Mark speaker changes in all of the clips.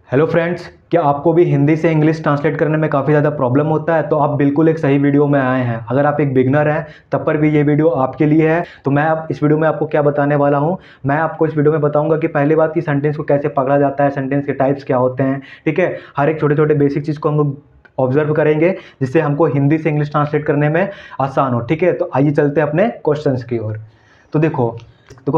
Speaker 1: Hello friends, क्या आपको भी हिंदी से इंग्लिश ट्रांसलेट करने में काफ़ी ज़्यादा प्रॉब्लम होता है? तो आप बिल्कुल एक सही वीडियो में आए हैं। अगर आप एक बिगनर हैं तब पर भी ये वीडियो आपके लिए है। तो मैं अब इस वीडियो में आपको क्या बताने वाला हूँ, मैं आपको इस वीडियो में बताऊंगा कि पहली बात कि सेंटेंस को कैसे पकड़ा जाता है, सेंटेंस के टाइप्स क्या होते हैं। ठीक है, हर एक छोटे छोटे बेसिक चीज़ को हम लोग ऑब्जर्व करेंगे जिससे हमको हिंदी से इंग्लिश ट्रांसलेट करने में आसान हो। ठीक है, तो आइए चलते हैं अपने क्वेश्चंस की ओर। तो देखो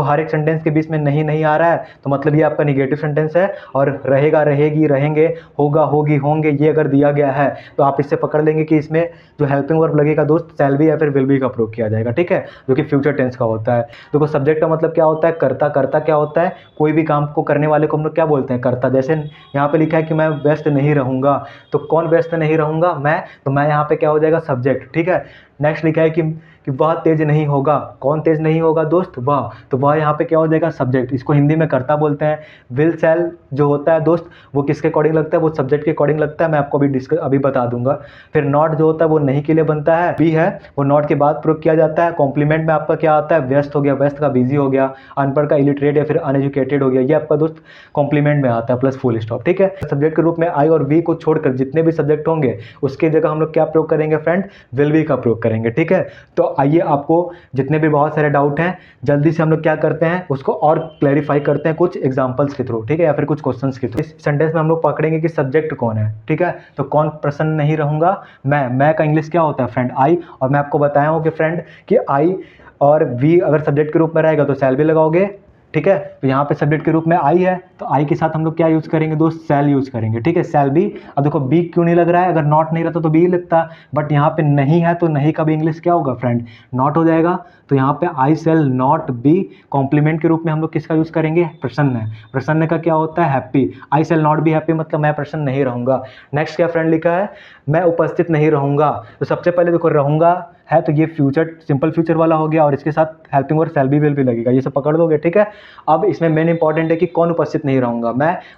Speaker 1: हर एक सेंटेंस के बीच में नहीं नहीं आ रहा है तो मतलब ये आपका निगेटिव सेंटेंस है, और रहेगा, रहेगी, रहेंगे, होगा, होगी, होंगे, ये अगर दिया गया है तो आप इससे पकड़ लेंगे कि इसमें जो हेल्पिंग वर्ब लगेगा दोस्त, शैल बी या फिर विल बी का प्रयोग किया जाएगा। ठीक है, जो कि फ्यूचर टेंस का होता है। देखो सब्जेक्ट का मतलब क्या होता है, करता। करता क्या होता है, कोई भी काम को करने वाले को हम लोग क्या बोलते हैं, करता। जैसे यहाँ पे लिखा है कि मैं व्यस्त नहीं रहूँगा, तो कौन व्यस्त नहीं रहूँगा, मैं। तो मैं यहाँ पे क्या हो जाएगा, सब्जेक्ट। ठीक है, नेक्स्ट लिखा है कि वह तेज नहीं होगा, कौन तेज नहीं होगा दोस्त, वह। तो वह यहाँ पे क्या हो जाएगा, सब्जेक्ट। इसको हिंदी में कर्ता बोलते हैं। विल शैल जो होता है दोस्त, वो किसके अकॉर्डिंग लगता है, वो सब्जेक्ट के अकॉर्डिंग लगता है। मैं आपको अभी बता दूंगा। फिर नॉट जो होता है वो नहीं के लिए बनता है, बी है वो नॉट के बाद प्रयोग किया जाता है। कॉम्प्लीमेंट में आपका क्या आता है, व्यस्त हो गया, व्यस्त का बिजी हो गया, अनपढ़ का इलिटरेट या फिर अनएजुकेटेड हो गया, ये आपका दोस्त कॉम्प्लीमेंट में आता है, प्लस फुल स्टॉप। ठीक है, सब्जेक्ट के रूप में आई और वी को छोड़कर जितने भी सब्जेक्ट होंगे उसके जगह हम लोग क्या प्रयोग करेंगे फ्रेंड, विल बी का प्रयोग करेंगे। ठीक है, तो आइए आपको जितने भी बहुत सारे डाउट हैं जल्दी से हम लोग क्या करते हैं उसको और क्लैरिफाई करते हैं कुछ एग्जांपल्स के थ्रू। ठीक है, या फिर कुछ क्वेश्चंस के थ्रू। इस सेंटेंस में हम लोग पकड़ेंगे कि सब्जेक्ट कौन है। ठीक है, तो कौन प्रसन्न नहीं रहूंगा, मैं का इंग्लिश क्या होता है फ्रेंड, आई। और मैं आपको बताया हूं कि फ्रेंड कि आई और वी अगर सब्जेक्ट के रूप में रहेगा तो शैल भी लगाओगे। ठीक है, तो यहाँ पे सब्जेक्ट के रूप में आई है तो आई के साथ हम लोग क्या यूज करेंगे दोस्त, शैल यूज करेंगे। ठीक है, शैल बी। अब देखो बी क्यों नहीं लग रहा है, अगर नॉट नहीं रहता तो बी लगता, बट यहाँ पे नहीं है तो नहीं का भी इंग्लिश क्या होगा फ्रेंड, नॉट हो जाएगा। तो यहाँ पे आई शैल नॉट बी कॉम्प्लीमेंट के रूप में हम लोग किसका यूज करेंगे, प्रसन्न। प्रसन्न का क्या होता है, happy. I shall not be happy मतलब मैं प्रसन्न नहीं रहूंगा। नेक्स्ट क्या फ्रेंड लिखा है, मैं उपस्थित नहीं रहूंगा। तो सबसे पहले देखो रहूंगा है तो ये फ्यूचर, सिंपल फ्यूचर वाला हो गया, और इसके साथ helping verb shall be will भी लगेगा, ये सब पकड़ लोगे। ठीक है, अब इसमें मेन इंपॉर्टेंट है कि कौन उपस्थित नहीं रहूंगा,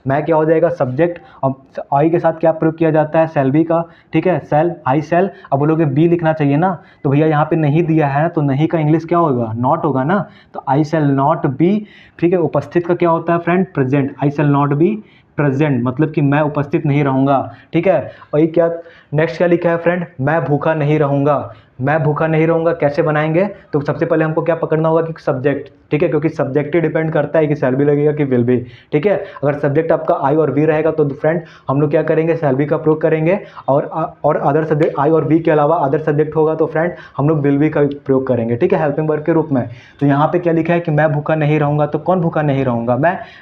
Speaker 1: मैं क्या हो जाएगा, सब्जेक्ट। और आई के साथ क्या प्रयोग किया जाता है, शैल बी का। ठीक है, शैल, आई शैल। अब बोलोगे बी लिखना चाहिए ना, तो भैया यहाँ पे नहीं दिया है तो नहीं का इंग्लिश क्या होगा, नॉट होगा ना। तो आई शैल नॉट बी। ठीक है, उपस्थित का क्या होता है friend, present. I shall not be present मतलब कि मैं उपस्थित नहीं रहूंगा। ठीक है, और ये क्या, नेक्स्ट क्या लिखा है फ्रेंड, मैं भूखा नहीं रहूंगा। मैं भूखा नहीं रहूंगा कैसे बनाएंगे, तो सबसे पहले हमको क्या पकड़ना होगा कि सब्जेक्ट। ठीक है, क्योंकि सब्जेक्ट ही डिपेंड करता है कि शैल बी लगेगा कि विल बी। ठीक है, अगर सब्जेक्ट आपका आई और वी रहेगा तो फ्रेंड हम लोग क्या करेंगे, शैल बी का प्रयोग करेंगे। और अदर सब्जेक्ट, आई और वी के अलावा अदर सब्जेक्ट होगा तो फ्रेंड हम लोग विल बी का प्रयोग करेंगे। ठीक है, हेल्पिंग वर्ब के रूप में। तो यहाँ पे क्या लिखा है कि मैं भूखा नहीं रहूंगा, तो कौन भूखा नहीं रहूंगा,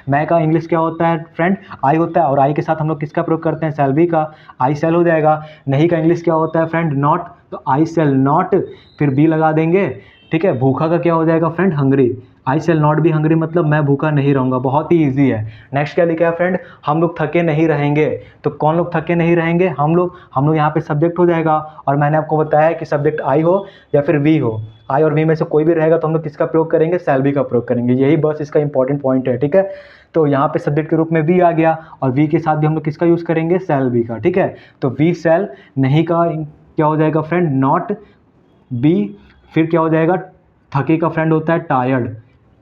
Speaker 1: मैं का इंग्लिश क्या होता है फ्रेंड, आई होता है, और आई के साथ हम लोग किसका प्रयोग करते हैं, शैल बी का। आई शैल हो जाएगा। नहीं का इंग्लिश क्या होता है फ्रेंड, नॉट। तो आई शैल नॉट, फिर बी लगा देंगे। ठीक है, भूखा का क्या हो जाएगा friend, hungry. I shall not be hungry मतलब मैं भूखा नहीं रहूंगा, बहुत ही ईजी है। नेक्स्ट क्या लिखा है फ्रेंड, हम लोग थके नहीं रहेंगे। तो कौन लोग थके नहीं रहेंगे, हम लोग यहाँ पे सब्जेक्ट हो जाएगा। और मैंने आपको बताया है कि सब्जेक्ट आई हो या फिर वी हो, आई और वी में से कोई भी रहेगा तो हम लोग किसका प्रयोग करेंगे, शैल बी का प्रयोग करेंगे। यही बस इसका इंपॉर्टेंट पॉइंट है। ठीक है, तो यहाँ पे सब्जेक्ट के रूप में वी आ गया, और वी के साथ भी हम लोग किसका यूज करेंगे, शैल बी का। ठीक है, तो वी शैल, नहीं का क्या हो जाएगा फ्रेंड, नॉट बी। फिर क्या हो जाएगा, थके का फ्रेंड होता है टायर्ड।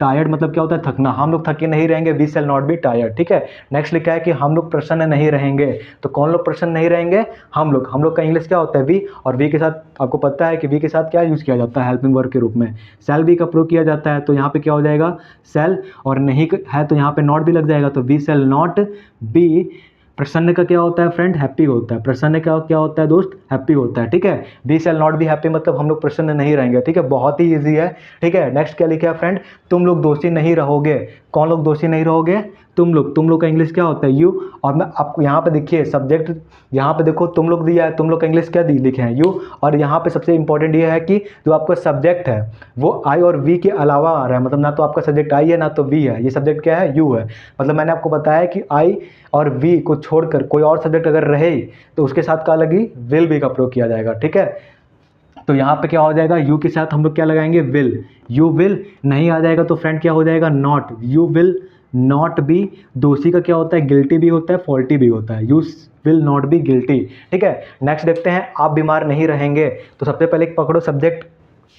Speaker 1: टायर्ड मतलब क्या होता है, थकना। हम लोग थके नहीं रहेंगे, we shall not be tired. ठीक है, नेक्स्ट लिखा है कि हम लोग प्रसन्न नहीं रहेंगे। तो कौन लोग प्रसन्न नहीं रहेंगे, हम लोग का इंग्लिश क्या होता है, वी। और वी के साथ आपको पता है कि वी के साथ क्या यूज किया जाता है, हेल्पिंग वर्ब के रूप में शैल बी का प्रयोग किया जाता है। तो यहाँ पे क्या हो जाएगा, शैल, और नहीं है तो यहाँ पे नॉट भी लग जाएगा, तो वी शैल नॉट बी। प्रसन्न का क्या होता है फ्रेंड, हैप्पी होता है। प्रसन्न का क्या होता है दोस्त, हैप्पी होता है। ठीक है, we shall not be happy मतलब हम लोग प्रसन्न नहीं रहेंगे। ठीक है, बहुत ही इजी है। ठीक है, नेक्स्ट क्या लिखा है फ्रेंड, तुम लोग दोषी नहीं रहोगे। कौन लोग दोषी नहीं रहोगे, तुम लोग का इंग्लिश क्या होता है, यू। और मैं आपको यहाँ पे देखिए सब्जेक्ट, यहाँ पे देखो तुम लोग दिया है, तुम लोग का इंग्लिश क्या लिखे हैं, यू। और यहाँ पे सबसे इंपॉर्टेंट ये है कि जो आपका सब्जेक्ट है वो आई और वी के अलावा आ रहा है, मतलब ना तो आपका सब्जेक्ट आई है ना तो वी है, ये सब्जेक्ट क्या है, यू है। मतलब मैंने आपको बताया कि आई और वी को छोड़कर कोई और सब्जेक्ट अगर रहे तो उसके साथ क्या लगी, विल बी का प्रयोग किया जाएगा। ठीक है, तो यहाँ पे क्या हो जाएगा, यू के साथ हम लोग क्या लगाएंगे, विल। यू विल नहीं आ जाएगा तो फ्रेंड क्या हो जाएगा, not. You will not be. दोषी का क्या होता है, गिल्टी भी होता है, फॉल्टी भी होता है। You will not be guilty. ठीक है, नेक्स्ट देखते हैं, आप बीमार नहीं रहेंगे। तो सबसे पहले पकड़ो सब्जेक्ट,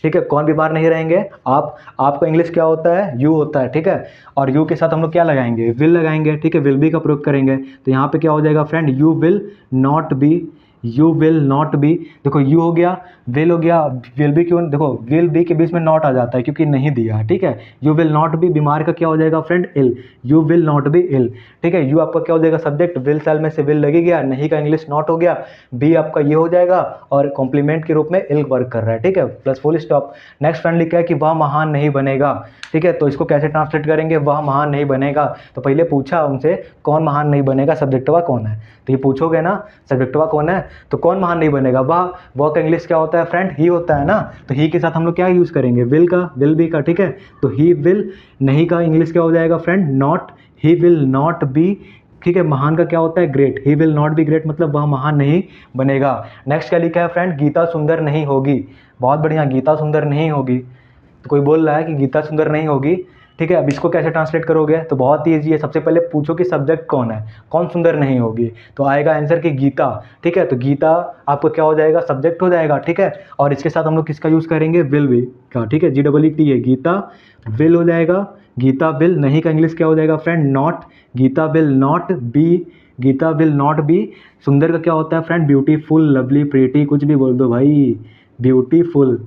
Speaker 1: ठीक है, कौन बीमार नहीं रहेंगे? आप। आपका इंग्लिश क्या होता है? यू होता है, ठीक है। और यू के साथ हम लोग क्या लगाएंगे? विल लगाएंगे, ठीक है, विल बी का प्रयोग करेंगे। तो यहाँ पे क्या हो जाएगा friend? You will not B, you will not be. देखो यू हो गया, विल हो गया, विल बी क्यों? देखो विल बी के बीच में नॉट आ जाता है क्योंकि नहीं दिया है, ठीक है। यू विल नॉट बी, बीमार का क्या हो जाएगा friend? Ill, you will not be ill, ठीक है। यू आपका क्या हो जाएगा? सब्जेक्ट, विल सेल में से विल लगे गया, नहीं का इंग्लिश नॉट हो गया, बी आपका ये हो जाएगा और कॉम्प्लीमेंट के रूप में इल वर्क कर रहा है, ठीक है, plus full stop. Next friend लिखा है कि वह महान नहीं बनेगा, ठीक है। तो इसको कैसे ट्रांसलेट करेंगे? वह महान नहीं बनेगा। तो पहले पूछा उनसे कौन महान नहीं बनेगा, सब्जेक्टवा कौन है? तो ये पूछोगे ना सब्जेक्टवा कौन है, तो कौन महान नहीं बनेगा? वह का इंग्लिश क्या होता है फ्रेंड? ही होता है ना। तो ही के साथ हम लोग क्या यूज़ करेंगे? विल का, विल बी का, ठीक है। तो ही विल, नहीं का इंग्लिश क्या हो जाएगा friend? Not, he will not be, ठीक है। महान का क्या होता है? Great, he will not be great, मतलब वह महान नहीं बनेगा। नेक्स्ट क्या लिखा है फ्रेंड? गीता सुंदर नहीं होगी। बहुत बढ़िया, गीता सुंदर नहीं होगी। तो कोई बोल रहा है कि गीता सुंदर नहीं होगी, ठीक है। अब इसको कैसे ट्रांसलेट करोगे? तो बहुत ही ईजी है। सबसे पहले पूछो कि सब्जेक्ट कौन है, कौन सुंदर नहीं होगी, तो आएगा आंसर कि गीता, ठीक है। तो गीता आपको क्या हो जाएगा? सब्जेक्ट हो जाएगा, ठीक है। और इसके साथ हम लोग किसका यूज़ करेंगे? विल बी का, ठीक है, GEE है, गीता विल हो जाएगा। गीता विल, नहीं का इंग्लिश क्या हो जाएगा friend? Not, Geeta will not be, Geeta will not be. सुंदर का क्या होता है फ्रेंड? ब्यूटीफुल, लवली, प्रीटी, कुछ भी बोल दो भाई, ब्यूटीफुल,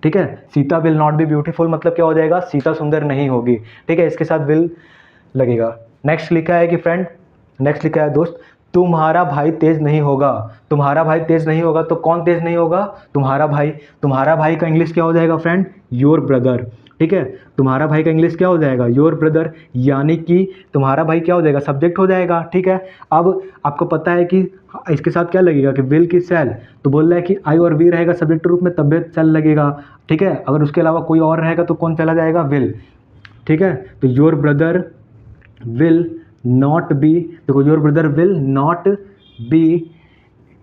Speaker 1: ठीक है। Sita will not B beautiful, मतलब क्या हो जाएगा? सीता सुंदर नहीं होगी, ठीक है। इसके साथ विल लगेगा। नेक्स्ट लिखा है कि फ्रेंड, नेक्स्ट लिखा है दोस्त, तुम्हारा भाई तेज नहीं होगा। तुम्हारा भाई तेज नहीं होगा, तो कौन तेज नहीं होगा? तुम्हारा भाई। तुम्हारा भाई का इंग्लिश क्या हो जाएगा फ्रेंड? योर ब्रदर, ठीक है। तुम्हारा भाई का इंग्लिश क्या हो जाएगा? योर ब्रदर, यानी कि तुम्हारा भाई क्या हो जाएगा? सब्जेक्ट हो जाएगा, ठीक है। अब आपको पता है कि इसके साथ क्या लगेगा कि विल की सेल, तो बोल रहा है कि आई और वी रहेगा सब्जेक्ट रूप में, तब सेल लगेगा, ठीक है। अगर उसके अलावा कोई और रहेगा तो कौन चला जाएगा? विल, ठीक है। तो your brother will not be, देखो your brother will not be,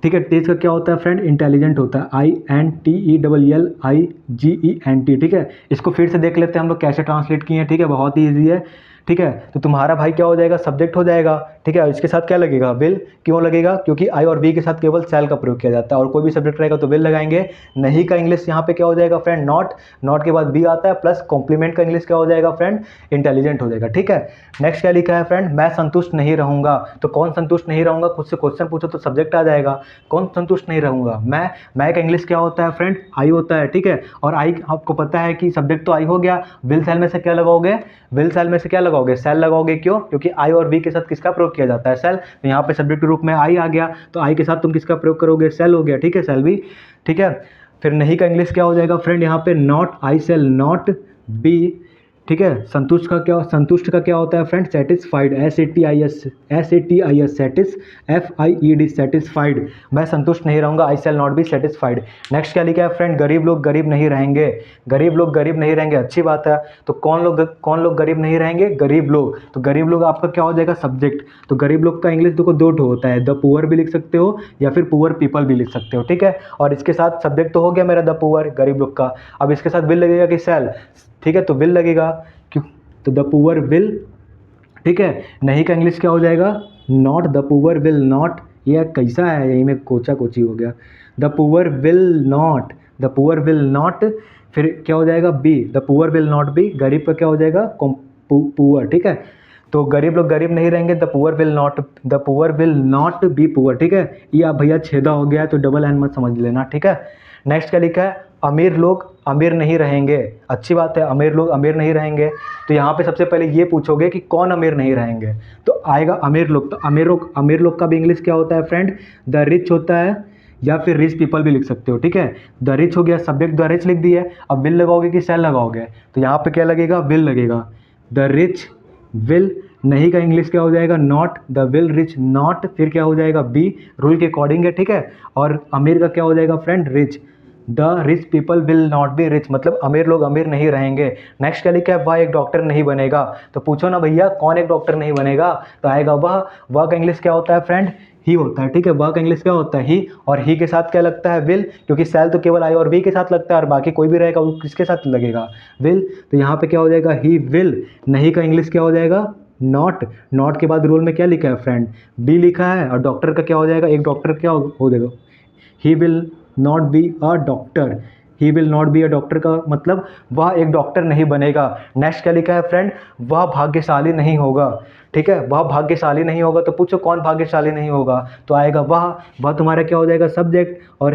Speaker 1: ठीक है। तेज का क्या होता है फ्रेंड? इंटेलिजेंट होता है, INTELLIGENT, ठीक है। इसको फिर से देख लेते हैं हम लोग कैसे ट्रांसलेट किए हैं, ठीक है, बहुत ही ईजी है, ठीक है। तो तुम्हारा भाई क्या हो जाएगा? सब्जेक्ट हो जाएगा, ठीक है। इसके साथ क्या लगेगा? विल। क्यों लगेगा? क्योंकि आई और बी के साथ केवल सेल का प्रयोग किया जाता है, और कोई भी सब्जेक्ट रहेगा तो विल लगाएंगे। नहीं का इंग्लिश यहाँ पे क्या हो जाएगा फ्रेंड? नॉट, नॉट के बाद बी आता है, प्लस कॉम्प्लीमेंट का इंग्लिश क्या हो जाएगा फ्रेंड? इंटेलिजेंट हो जाएगा, ठीक है। नेक्स्ट क्या लिखा है फ्रेंड? मैं संतुष्ट नहीं रहूंगा। तो कौन संतुष्ट नहीं रहूंगा? खुद से क्वेश्चन पूछो तो सब्जेक्ट आ जाएगा। कौन संतुष्ट नहीं रहूंगा? मैं का इंग्लिश क्या होता है फ्रेंड? आई होता है, ठीक है। और आई आपको पता है कि सब्जेक्ट तो आई हो गया, विल सेल में से क्या लगाओगे? विल सेल में से क्या लगाओगे? सेल लगाओगे। क्यों? क्योंकि आई और बी के साथ किसका प्रयोग किया जाता है? सेल। तो यहाँ पे सब्जेक्ट के रूप में आई आ गया, तो आई के साथ तुम किसका प्रयोग करोगे? सेल हो गया, ठीक है, सेल भी, ठीक है। फिर नहीं का इंग्लिश क्या हो जाएगा फ्रेंड? यहाँ पे not, I shall not be, ठीक है। संतुष्ट का क्या, संतुष्ट का क्या होता है friend? Satisfied, SATIS, SATIS, satisfied. मैं संतुष्ट नहीं रहूंगा, I shall not be satisfied. Next क्या लिखा है फ्रेंड? गरीब लोग गरीब नहीं रहेंगे। गरीब लोग गरीब नहीं रहेंगे, अच्छी बात है। तो कौन लोग गरीब नहीं रहेंगे? गरीब लोग। तो गरीब लोग आपका क्या हो जाएगा? सब्जेक्ट। तो गरीब लोग का इंग्लिश देखो दो ठो होता है, द पुअर भी लिख सकते हो या फिर पुअर पीपल भी लिख सकते हो, ठीक है। और इसके साथ सब्जेक्ट तो हो गया मेरा द पुअर, गरीब लोग का। अब इसके साथ विल लगेगा कि सेल, ठीक है, तो विल लगेगा, क्यों? तो द पुअर विल, ठीक है। नहीं का इंग्लिश क्या हो जाएगा? Not, the poor will not. ये कैसा है, यही में कोचा कोची हो गया। The poor will not, the poor will not, फिर क्या हो जाएगा? Be, the poor will not be. गरीब का क्या हो जाएगा? पुअर, ठीक है। तो गरीब लोग गरीब नहीं रहेंगे, the poor will not be poor, ठीक है। ये आप भैया छेदा हो गया है तो डबल एन मत समझ लेना, ठीक है। नेक्स्ट क्या लिखा है? अमीर लोग अमीर नहीं रहेंगे, अच्छी बात है, अमीर लोग अमीर नहीं रहेंगे। तो यहाँ पे सबसे पहले ये पूछोगे कि कौन अमीर नहीं रहेंगे, तो आएगा अमीर लोग। तो अमीर लोग का भी इंग्लिश क्या होता है फ्रेंड? द रिच होता है, या फिर रिच पीपल भी लिख सकते हो, ठीक है। द रिच हो गया, सब्जेक्ट द रिच लिख दिया। अब विल लगाओगे कि सेल लगाओगे? तो यहाँ पे क्या लगेगा? विल लगेगा। द रिच विल, नहीं का इंग्लिश क्या हो जाएगा? Not, the will rich not, फिर क्या हो जाएगा? बी, रूल के अकॉर्डिंग है, ठीक है। और अमीर का क्या हो जाएगा friend? Rich. The rich people will not be rich, मतलब अमीर लोग अमीर नहीं रहेंगे। नेक्स्ट क्या लिखा है? वह एक डॉक्टर नहीं बनेगा। तो पूछो ना भैया कौन एक डॉक्टर नहीं बनेगा, तो आएगा वह का इंग्लिश क्या होता है फ्रेंड? ही होता है, ठीक है। वह का इंग्लिश क्या होता है? ही। और ही के साथ क्या लगता है? विल, क्योंकि सेल तो केवल आई और बी के साथ लगता है, और बाकी कोई भी रहेगा वो किसके साथ लगेगा? विल। तो यहाँ पे क्या हो जाएगा? He will. नहीं का इंग्लिश क्या हो जाएगा? नॉट। नॉट के बाद रूल में क्या लिखा है फ्रेंड? बी लिखा है। और डॉक्टर का क्या हो जाएगा? एक डॉक्टर क्या हो जाएगा? He will not be a doctor, he will not be a doctor का मतलब वह एक डॉक्टर नहीं बनेगा। नेक्स्ट क्या लिखा है फ्रेंड, वह भाग्यशाली नहीं होगा। ठीक है, वह भाग्यशाली नहीं होगा, तो पूछो कौन भाग्यशाली नहीं होगा, तो आएगा वह तुम्हारा क्या हो जाएगा सब्जेक्ट। और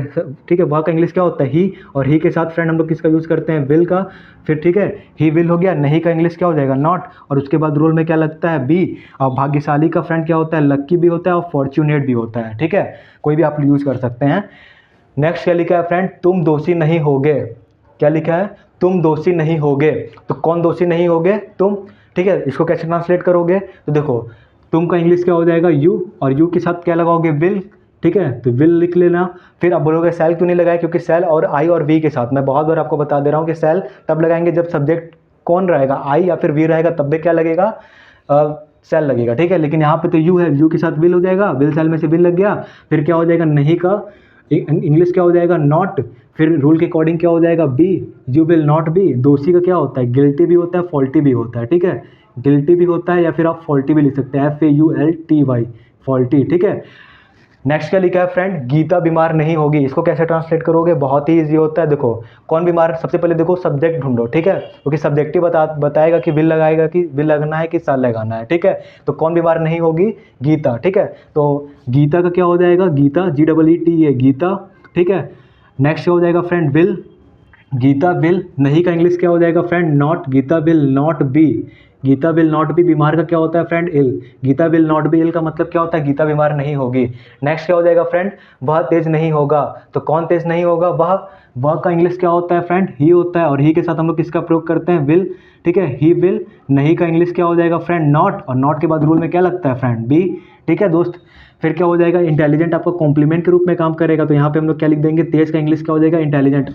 Speaker 1: ठीक है, वह का इंग्लिश क्या होता है ही, और ही के साथ फ्रेंड हम लोग किसका यूज़ करते हैं, विल का। फिर ठीक है, ही विल हो गया, नहीं का इंग्लिश क्या हो जाएगा नॉट, और उसके बाद रूल में क्या लगता है बी। और भाग्यशाली का फ्रेंड क्या होता है, लक्की भी होता है और फॉर्च्यूनेट भी होता है। ठीक है, कोई भी आप यूज़ कर सकते हैं। नेक्स्ट क्या लिखा है फ्रेंड, तुम दोषी नहीं होगे। क्या लिखा है, तुम दोषी नहीं होगे, तो कौन दोषी नहीं होगे, तुम। ठीक है, इसको कैसे ट्रांसलेट करोगे, तो देखो तुम का इंग्लिश क्या हो जाएगा यू, और यू के साथ क्या लगाओगे विल। ठीक है, तो विल लिख लेना। फिर आप बोलोगे सेल क्यों नहीं लगाया, क्योंकि सेल और आई और वी के साथ, मैं बहुत बार आपको बता दे रहा हूँ कि सेल तब लगाएंगे जब सब्जेक्ट कौन रहेगा, आई या फिर वी रहेगा, तब भी क्या लगेगा, सेल लगेगा। ठीक है, लेकिन यहाँ पे तो यू है, यू के साथ विल हो जाएगा, विल सेल में से विल लग गया। फिर क्या हो जाएगा, नहीं का इंग्लिश क्या हो जाएगा नॉट। फिर रूल के अकॉर्डिंग क्या हो जाएगा be, you will not be. दोषी का क्या होता है, गिल्टी भी होता है, फॉल्टी भी होता है। ठीक है, गिल्टी भी होता है या फिर आप फॉल्टी भी लिख सकते हैं, FAULTY, फॉल्टी। ठीक है, नेक्स्ट क्या लिखा है फ्रेंड, गीता बीमार नहीं होगी। इसको कैसे ट्रांसलेट करोगे, बहुत ही इजी होता है। देखो कौन बीमार, सबसे पहले देखो सब्जेक्ट ढूंढो। ठीक है, क्योंकि सब्जेक्ट ही बताएगा कि विल लगाएगा, कि विल लगना है कि साल लगाना है। ठीक है, तो कौन बीमार नहीं होगी, गीता। ठीक है, तो गीता का क्या हो जाएगा, गीता GEET है गीता। ठीक है, नेक्स्ट क्या हो जाएगा फ्रेंड, विल, गीता विल। नहीं का इंग्लिश क्या हो जाएगा friend not, Geeta will not be. Geeta will not be, बीमार का क्या होता है friend ill. Geeta will not be ill का मतलब क्या होता है, गीता बीमार नहीं होगी। नेक्स्ट क्या हो जाएगा फ्रेंड, वह तेज नहीं होगा, तो कौन तेज नहीं होगा, वह का इंग्लिश क्या होता है फ्रेंड ही होता है, और ही के साथ हम लोग किसका प्रयोग करते हैं विल। ठीक है, ही विल। नहीं का इंग्लिश क्या हो जाएगा फ्रेंड नॉट, और नॉट के बाद रूल में क्या लगता है फ्रेंड बी। ठीक है दोस्त, फिर क्या हो जाएगा, इंटेलिजेंट आपका कॉम्प्लीमेंट के रूप में काम करेगा, तो यहाँ पे हम लोग क्या लिख देंगे, तेज का इंग्लिश क्या हो जाएगा इंटेलिजेंट,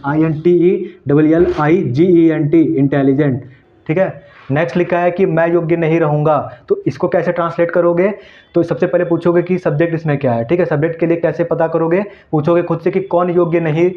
Speaker 1: INTELLIGENT, इंटेलिजेंट। ठीक है, नेक्स्ट लिखा है कि मैं योग्य नहीं रहूँगा, तो इसको कैसे ट्रांसलेट करोगे, तो सबसे पहले पूछोगे कि सब्जेक्ट इसमें क्या है। ठीक है, सब्जेक्ट के लिए कैसे पता करोगे, पूछोगे खुद से कि कौन योग्य नहीं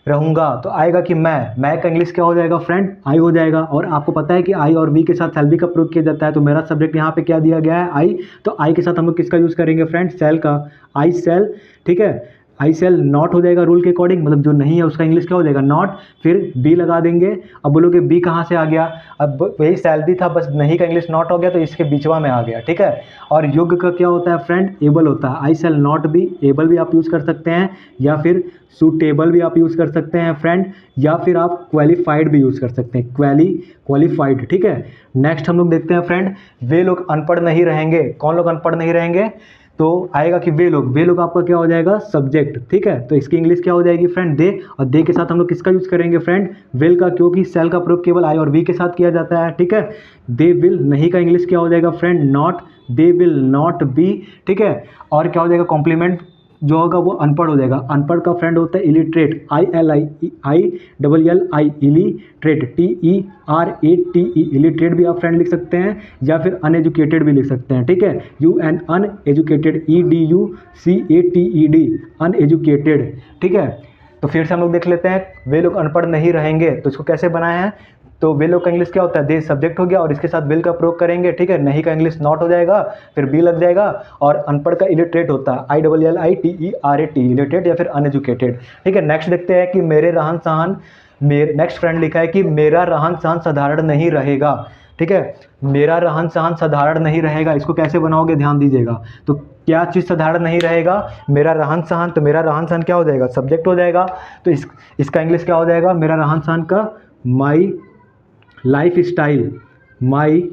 Speaker 1: रहूँगा, तो आएगा कि मैं का इंग्लिश क्या हो जाएगा फ्रेंड आई हो जाएगा। और आपको पता है कि आई और वी के साथ सेल भी का प्रयोग किया जाता है, तो मेरा सब्जेक्ट यहाँ पे क्या दिया गया है आई, तो आई के साथ हम लोग किसका यूज़ करेंगे फ्रेंड, सेल का, आई सेल। ठीक है, आई सेल नॉट हो जाएगा रूल के अकॉर्डिंग, मतलब जो नहीं है उसका इंग्लिश क्या हो जाएगा नॉट। फिर बी लगा देंगे। अब बोलोगे बी कहाँ से आ गया, अब वही सेल भी था, बस नहीं का इंग्लिश नॉट हो गया, तो इसके बीचवा में आ गया। ठीक है, और योग्य का क्या होता है फ्रेंड एबल होता है, आई सेल नॉट बी, एबल भी आप यूज़ कर सकते हैं, या फिर सूटेबल भी आप यूज़ कर सकते हैं फ्रेंड, या फिर आप क्वालिफाइड भी यूज़ कर सकते हैं, क्वालिफाइड। ठीक है, नेक्स्ट हम लोग देखते हैं फ्रेंड, वे लोग अनपढ़ नहीं रहेंगे। कौन लोग अनपढ़ नहीं रहेंगे, तो आएगा कि वे लोग आपका क्या हो जाएगा सब्जेक्ट। ठीक है, तो इसकी इंग्लिश क्या हो जाएगी फ्रेंड दे, और दे के साथ हम लोग किसका यूज़ करेंगे फ्रेंड विल का, क्योंकि सेल का प्रयोग केवल आई और वी के साथ किया जाता है। ठीक है, दे विल। नहीं का इंग्लिश क्या हो जाएगा friend not, they will not be. ठीक है, और क्या हो जाएगा कॉम्प्लीमेंट जो होगा वो अनपढ़ हो जाएगा। अनपढ़ का फ्रेंड होता है illiterate, ILLI, illiterate, TERATE, illiterate भी आप फ्रेंड लिख सकते हैं, या फिर अनएजुकेटेड भी लिख सकते हैं। ठीक है, UN अनएजुकेटेड, EDUCATED, अनएजुकेटेड। ठीक है, तो फिर से हम लोग देख लेते हैं, वे लोग अनपढ़ नहीं रहेंगे, तो इसको कैसे बनाए हैं, तो वे लोग का इंग्लिश क्या होता है दे सब्जेक्ट हो गया, और इसके साथ विल का प्रयोग करेंगे। ठीक है, नहीं का इंग्लिश नॉट हो जाएगा, फिर बी लग जाएगा, और अनपढ़ का इलिटरेट होता है ILLITERAT, इलिटरेट या फिर अनएजुकेटेड। ठीक है, नेक्स्ट देखते हैं कि मेरे रहन सहन, नेक्स्ट फ्रेंड लिखा है कि मेरा रहन सहन साधारण नहीं रहेगा। ठीक है, मेरा रहन सहन साधारण नहीं रहेगा, इसको कैसे बनाओगे ध्यान दीजिएगा। तो क्या चीज़ साधारण नहीं रहेगा, मेरा रहन सहन, तो मेरा रहन सहन क्या हो जाएगा सब्जेक्ट हो जाएगा, तो इसका इंग्लिश क्या हो जाएगा, मेरा रहन सहन का my life style, my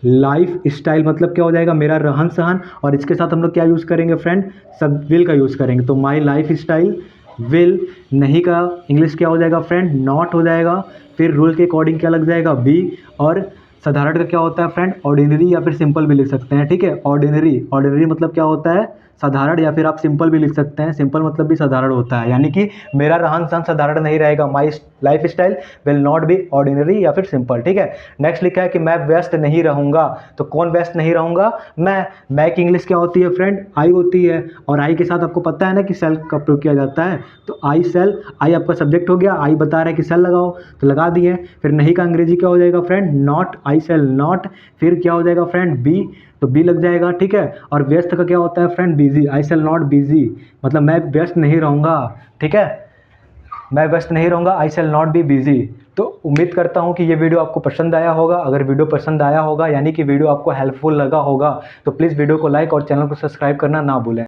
Speaker 1: life style मतलब क्या हो जाएगा मेरा रहन सहन, और इसके साथ हम लोग क्या यूज़ करेंगे फ्रेंड सब विल का यूज़ करेंगे, तो माई लाइफ स्टाइल विल। नहीं का इंग्लिश क्या हो जाएगा फ्रेंड नॉट हो जाएगा, फिर रूल के अकॉर्डिंग क्या लग जाएगा बी, और साधारण का क्या होता है फ्रेंड ऑर्डिनरी या फिर सिंपल भी लिख सकते हैं। ठीक है, ऑर्डिनरी मतलब क्या होता है साधारण, या फिर आप सिंपल भी लिख सकते हैं, सिंपल मतलब भी साधारण होता है, यानी कि मेरा रहन सहन साधारण नहीं रहेगा, my life style will not B ordinary या फिर सिंपल। ठीक है, नेक्स्ट लिखा है कि मैं व्यस्त नहीं रहूँगा, तो कौन व्यस्त नहीं रहूँगा, मैं की इंग्लिश क्या होती है फ्रेंड आई होती है, और आई के साथ आपको पता है ना कि सेल का प्रयोग किया जाता है, तो आई सेल, आई आपका सब्जेक्ट हो गया, आई बता रहा है कि सेल लगाओ तो लगा दिए। फिर नहीं का अंग्रेजी क्या हो जाएगा friend not, I shall not, फिर क्या हो जाएगा फ्रेंड बी, तो बी लग जाएगा। ठीक है, और व्यस्त का क्या होता है friend busy, I shall not busy, मतलब मैं व्यस्त नहीं रहूँगा। ठीक है, मैं व्यस्त नहीं रहूँगा, आई शैल नॉट बी बिजी। तो उम्मीद करता हूँ कि ये वीडियो आपको पसंद आया होगा। अगर वीडियो पसंद आया होगा यानी कि वीडियो आपको हेल्पफुल लगा होगा तो प्लीज़ वीडियो को लाइक और चैनल को सब्सक्राइब करना ना भूलें।